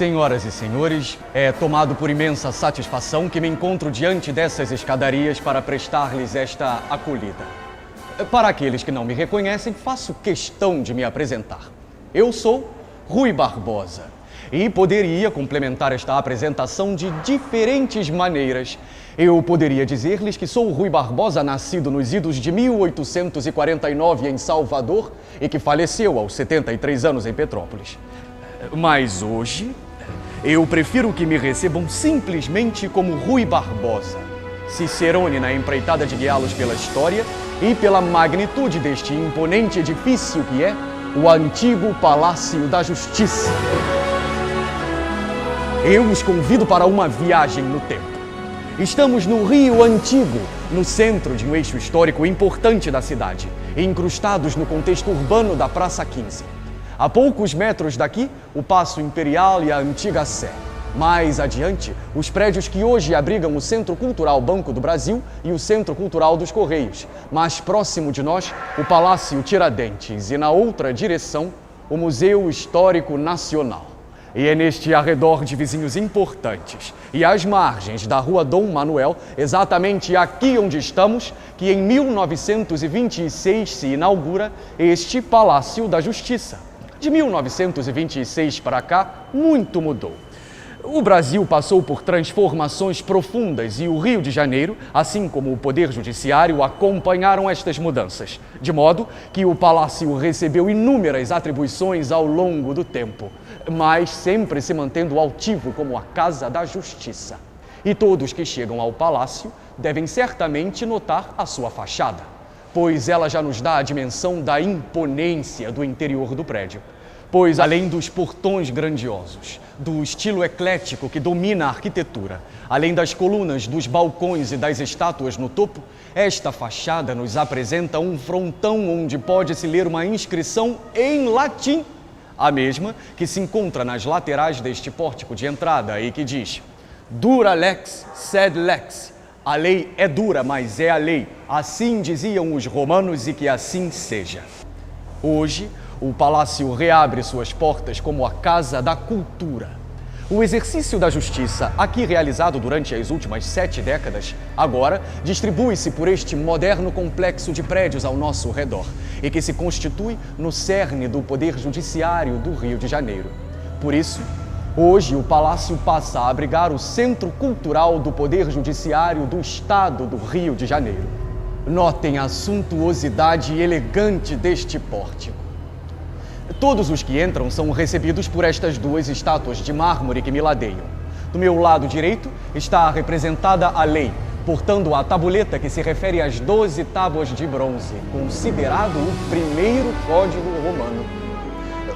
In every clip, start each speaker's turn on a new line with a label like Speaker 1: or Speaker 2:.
Speaker 1: Senhoras e senhores, é tomado por imensa satisfação que me encontro diante dessas escadarias para prestar-lhes esta acolhida. Para aqueles que não me reconhecem, faço questão de me apresentar. Eu sou Rui Barbosa e poderia complementar esta apresentação de diferentes maneiras. Eu poderia dizer-lhes que sou Rui Barbosa, nascido nos idos de 1849 em Salvador e que faleceu aos 73 anos em Petrópolis. Mas hoje, eu prefiro que me recebam simplesmente como Rui Barbosa, Cicerone na empreitada de guiá-los pela história e pela magnitude deste imponente edifício que é o antigo Palácio da Justiça. Eu os convido para uma viagem no tempo. Estamos no Rio Antigo, no centro de um eixo histórico importante da cidade, incrustados no contexto urbano da Praça 15. A poucos metros daqui, o Paço Imperial e a antiga Sé. Mais adiante, os prédios que hoje abrigam o Centro Cultural Banco do Brasil e o Centro Cultural dos Correios. Mais próximo de nós, o Palácio Tiradentes e, na outra direção, o Museu Histórico Nacional. E é neste arredor de vizinhos importantes e às margens da Rua Dom Manuel, exatamente aqui onde estamos, que em 1926 se inaugura este Palácio da Justiça. De 1926 para cá, muito mudou. O Brasil passou por transformações profundas e o Rio de Janeiro, assim como o Poder Judiciário, acompanharam estas mudanças, de modo que o Palácio recebeu inúmeras atribuições ao longo do tempo, mas sempre se mantendo altivo como a Casa da Justiça. E todos que chegam ao Palácio devem certamente notar a sua fachada, pois ela já nos dá a dimensão da imponência do interior do prédio. Pois, além dos portões grandiosos, do estilo eclético que domina a arquitetura, além das colunas, dos balcões e das estátuas no topo, esta fachada nos apresenta um frontão onde pode-se ler uma inscrição em latim, a mesma que se encontra nas laterais deste pórtico de entrada e que diz: Dura lex, sed lex. A lei é dura, mas é a lei. Assim diziam os romanos e que assim seja. Hoje, o Palácio reabre suas portas como a Casa da Cultura. O exercício da justiça, aqui realizado durante as últimas 7 décadas, agora distribui-se por este moderno complexo de prédios ao nosso redor e que se constitui no cerne do Poder Judiciário do Rio de Janeiro. Por isso, hoje o Palácio passa a abrigar o Centro Cultural do Poder Judiciário do Estado do Rio de Janeiro. Notem a suntuosidade elegante deste pórtico. Todos os que entram são recebidos por estas duas estátuas de mármore que me ladeiam. Do meu lado direito está representada a lei, portando a tabuleta que se refere às 12 tábuas de bronze, considerado o primeiro código romano.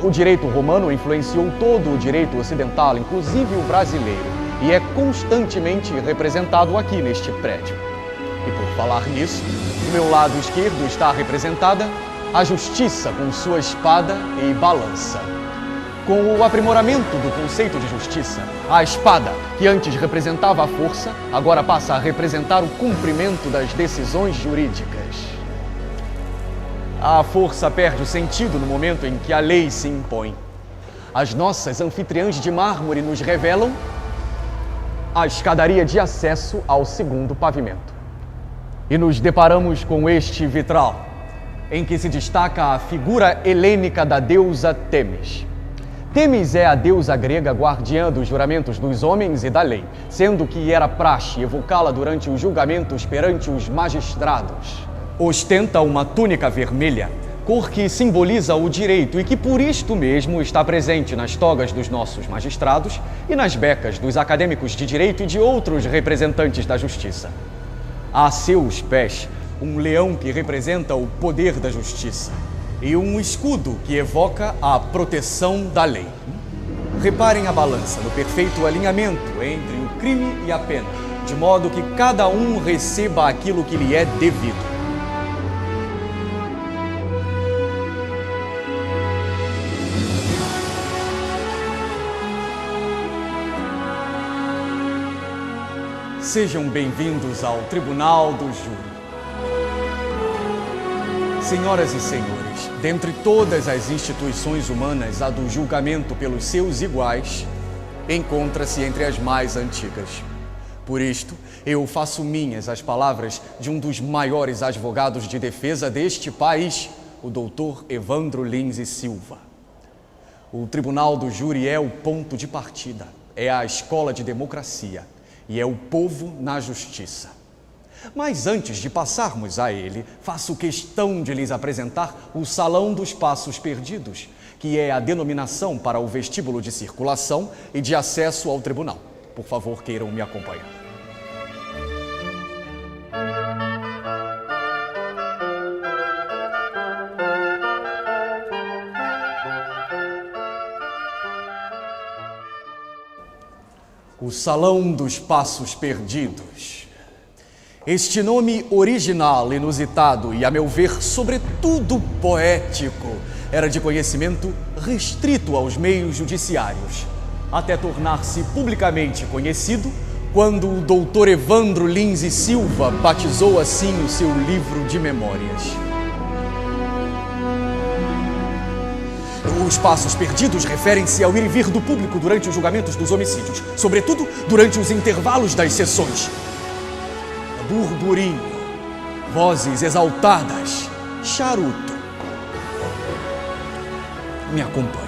Speaker 1: O direito romano influenciou todo o direito ocidental, inclusive o brasileiro, e é constantemente representado aqui neste prédio. E por falar nisso, do meu lado esquerdo está representada a justiça com sua espada e balança. Com o aprimoramento do conceito de justiça, a espada, que antes representava a força, agora passa a representar o cumprimento das decisões jurídicas. A força perde o sentido no momento em que a lei se impõe. As nossas anfitriãs de mármore nos revelam a escadaria de acesso ao segundo pavimento. E nos deparamos com este vitral, em que se destaca a figura helênica da deusa Temis. Temis é a deusa grega guardiã dos juramentos dos homens e da lei, sendo que era praxe evocá-la durante os julgamentos perante os magistrados. Ostenta uma túnica vermelha, cor que simboliza o direito e que por isto mesmo está presente nas togas dos nossos magistrados e nas becas dos acadêmicos de direito e de outros representantes da justiça. A seus pés, um leão que representa o poder da justiça e um escudo que evoca a proteção da lei. Reparem a balança no perfeito alinhamento entre o crime e a pena, de modo que cada um receba aquilo que lhe é devido. Sejam bem-vindos ao Tribunal do Júri. Senhoras e senhores, dentre todas as instituições humanas, a do julgamento pelos seus iguais encontra-se entre as mais antigas. Por isto, eu faço minhas as palavras de um dos maiores advogados de defesa deste país, o Dr. Evandro Lins e Silva. O Tribunal do Júri é o ponto de partida, é a escola de democracia e é o povo na justiça. Mas antes de passarmos a ele, faço questão de lhes apresentar o Salão dos Passos Perdidos, que é a denominação para o vestíbulo de circulação e de acesso ao tribunal. Por favor, queiram me acompanhar. O Salão dos Passos Perdidos. Este nome original, inusitado e, a meu ver, sobretudo poético, era de conhecimento restrito aos meios judiciários, até tornar-se publicamente conhecido quando o Dr. Evandro Lins e Silva batizou assim o seu livro de memórias. Os passos perdidos referem-se ao ir e vir do público durante os julgamentos dos homicídios, sobretudo durante os intervalos das sessões. Burburinho, vozes exaltadas, charuto. Me acompanhe.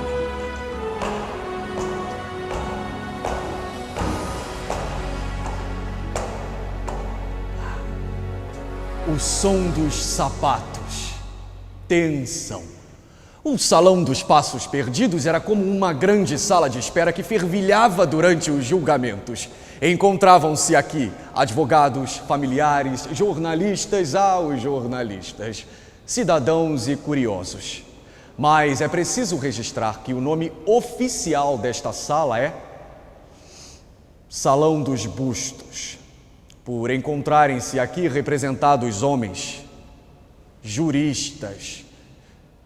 Speaker 1: O som dos sapatos, tensão. O Salão dos Passos Perdidos era como uma grande sala de espera que fervilhava durante os julgamentos. Encontravam-se aqui advogados, familiares, jornalistas aos jornalistas, cidadãos e curiosos. Mas é preciso registrar que o nome oficial desta sala é Salão dos Bustos, por encontrarem-se aqui representados homens, juristas,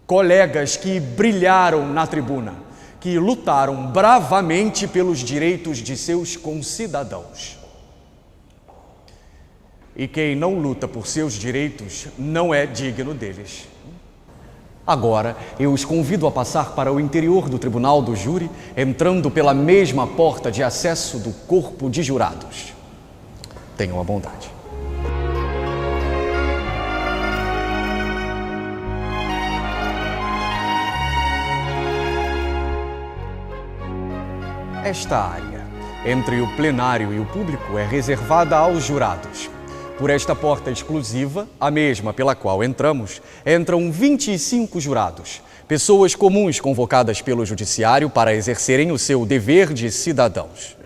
Speaker 1: colegas que brilharam na tribuna, que lutaram bravamente pelos direitos de seus concidadãos. E quem não luta por seus direitos não é digno deles. Agora, eu os convido a passar para o interior do Tribunal do Júri, entrando pela mesma porta de acesso do corpo de jurados. Tenham a bondade. Esta área, entre o plenário e o público, é reservada aos jurados. Por esta porta exclusiva, a mesma pela qual entramos, entram 25 jurados, pessoas comuns convocadas pelo judiciário para exercerem o seu dever de cidadãos.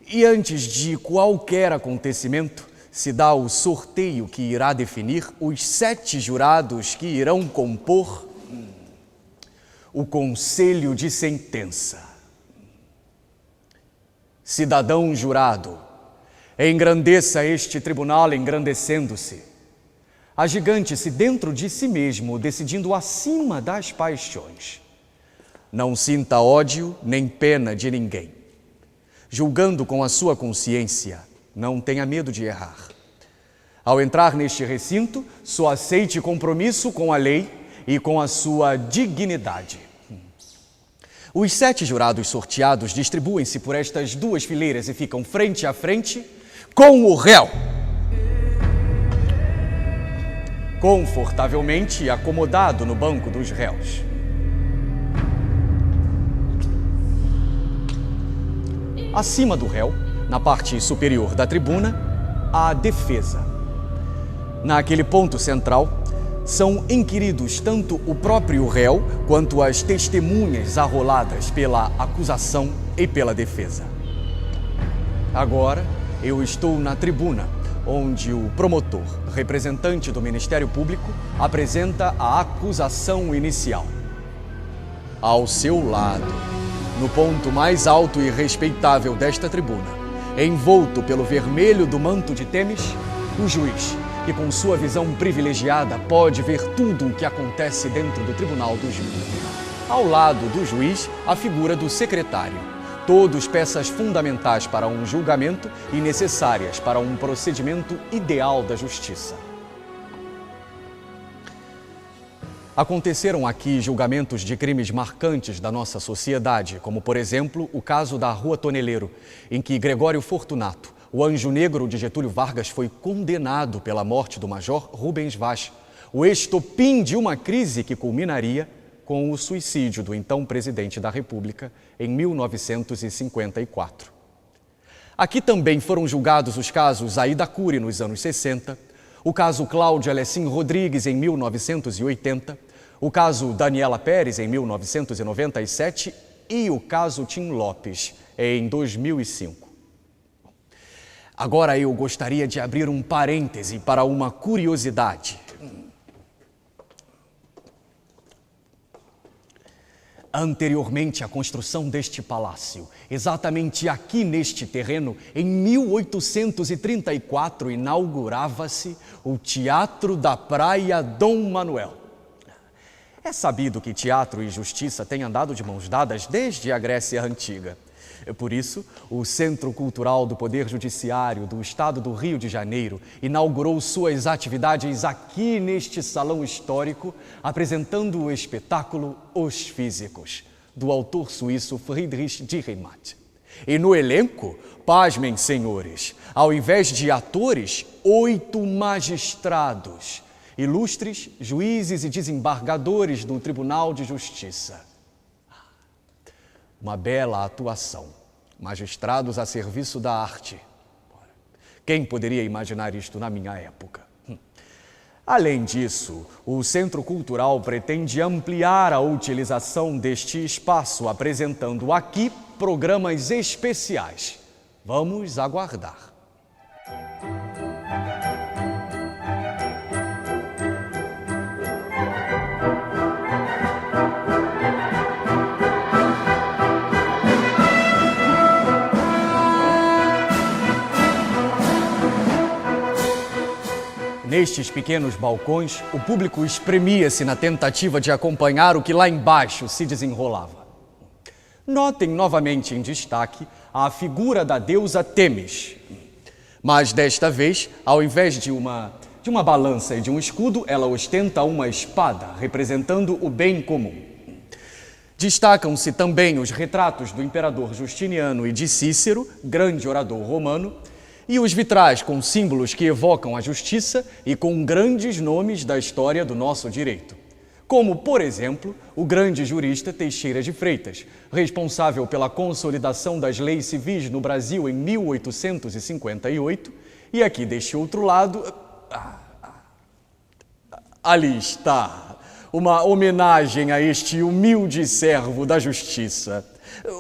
Speaker 1: E antes de qualquer acontecimento, se dá o sorteio que irá definir os 7 jurados que irão compor o Conselho de Sentença. Cidadão jurado, engrandeça este tribunal engrandecendo-se. Agigante-se dentro de si mesmo, decidindo acima das paixões. Não sinta ódio nem pena de ninguém. Julgando com a sua consciência, não tenha medo de errar. Ao entrar neste recinto, só aceite compromisso com a lei e com a sua dignidade. Os 7 jurados sorteados distribuem-se por estas 2 fileiras e ficam frente a frente com o réu, confortavelmente acomodado no banco dos réus. Acima do réu, na parte superior da tribuna, a defesa. Naquele ponto central, são inquiridos tanto o próprio réu quanto as testemunhas arroladas pela acusação e pela defesa. Agora, eu estou na tribuna, onde o promotor, representante do Ministério Público, apresenta a acusação inicial. Ao seu lado, no ponto mais alto e respeitável desta tribuna, Envolto pelo vermelho do manto de Temis, o juiz, que com sua visão privilegiada pode ver tudo o que acontece dentro do tribunal do júri. Ao lado do juiz, a figura do secretário, todos peças fundamentais para um julgamento e necessárias para um procedimento ideal da justiça. Aconteceram aqui julgamentos de crimes marcantes da nossa sociedade, como, por exemplo, o caso da Rua Toneleiro, em que Gregório Fortunato, o anjo negro de Getúlio Vargas, foi condenado pela morte do major Rubens Vaz, o estopim de uma crise que culminaria com o suicídio do então presidente da República em 1954. Aqui também foram julgados os casos Aida Cury nos anos 60, o caso Cláudia Alessim Rodrigues em 1980, o caso Daniela Pérez em 1997 e o caso Tim Lopes em 2005. Agora eu gostaria de abrir um parêntese para uma curiosidade. Anteriormente à construção deste palácio, exatamente aqui neste terreno, em 1834, inaugurava-se o Teatro da Praia Dom Manuel. É sabido que teatro e justiça têm andado de mãos dadas desde a Grécia Antiga. Por isso, o Centro Cultural do Poder Judiciário do Estado do Rio de Janeiro inaugurou suas atividades aqui neste salão histórico, apresentando o espetáculo Os Físicos, do autor suíço Friedrich Dürrenmatt. E no elenco, pasmem, senhores, ao invés de atores, 8 magistrados, ilustres juízes e desembargadores do Tribunal de Justiça. Uma bela atuação, magistrados a serviço da arte. Quem poderia imaginar isto na minha época? Além disso, o Centro Cultural pretende ampliar a utilização deste espaço, apresentando aqui programas especiais. Vamos aguardar. Nestes pequenos balcões, o público espremia-se na tentativa de acompanhar o que lá embaixo se desenrolava. Notem novamente em destaque a figura da deusa Temis. Mas desta vez, ao invés de uma balança e de um escudo, ela ostenta uma espada, representando o bem comum. Destacam-se também os retratos do imperador Justiniano e de Cícero, grande orador romano, e os vitrais com símbolos que evocam a justiça e com grandes nomes da história do nosso direito. Como, por exemplo, o grande jurista Teixeira de Freitas, responsável pela consolidação das leis civis no Brasil em 1858, e aqui deste outro lado, ali está, uma homenagem a este humilde servo da justiça.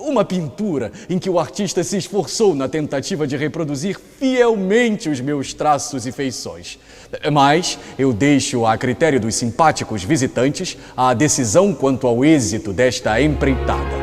Speaker 1: Uma pintura em que o artista se esforçou na tentativa de reproduzir fielmente os meus traços e feições. Mas eu deixo a critério dos simpáticos visitantes a decisão quanto ao êxito desta empreitada.